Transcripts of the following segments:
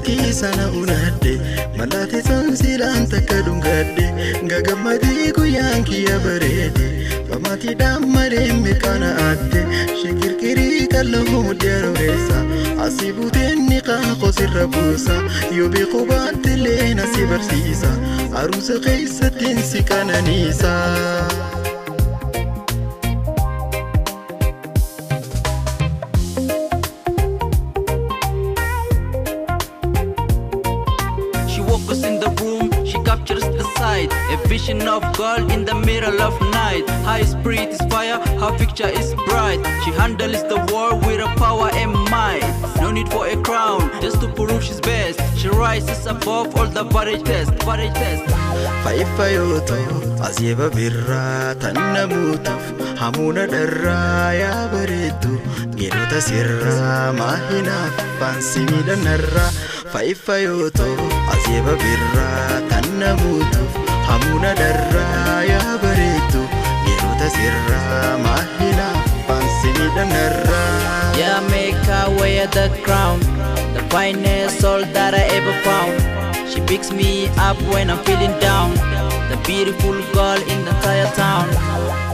Jalki sana unadde malate sansilan takadungade gagamadi guyanki ya barede Pamati damare mekana atte shikirkiri kallahu derwesa asibuten niqa qosir busa yubi qubat lena sibarsisa arus qaisatin sikana nisa In the room, she captures the sight. A vision of gold in the middle of night. Her spirit is fire, her picture is bright. She handles the world with her power and might. No need for a crown, just to prove she's best. She rises above all the body test. Faifayoto, azieba birra, tanamutuf, hamuna darra ya baretu. Gerota sirra, mahina fansi midanarra. Faifayoto, azieba birra, tanamutuf, hamuna darra ya baretu. Gerota sirra, mahina fansi midanarra. Yeah, make her wear the crown, the finest soul that I ever found. She picks me up when I'm feeling down, the beautiful girl in the entire town.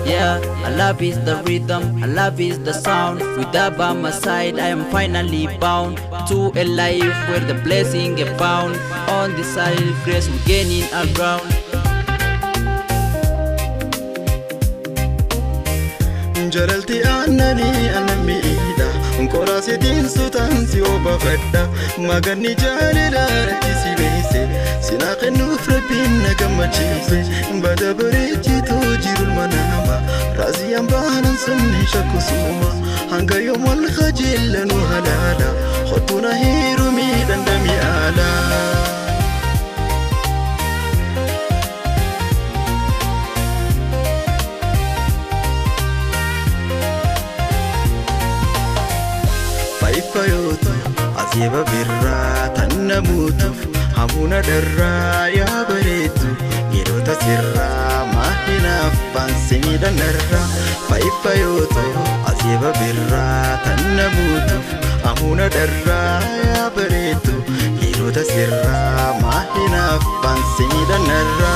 Yeah, I love is the rhythm, I love is the sound. With her by my side, I am finally bound to a life where the blessing abound. On this side, grace we're gaining our ground. Jalalti annani anamida Nkorasitin sutansi obafadda Magani jalila kisibese Sinaqenu frapin nagamachise Bada barechi tojirul manama Raziyam bahanan sunni shakusuma Hanga yomul khajillanu halala Khotuna hiru midan dami ala Faifayoto, azieba birra, tanamutuf, hamuna darra ya baretu. Gerota sirra, mahina fansi midanarra. Faifayoto, azieba birra, tanamutuf, hamuna darra ya baretu. Gerota sirra, mahina fansi midanarra.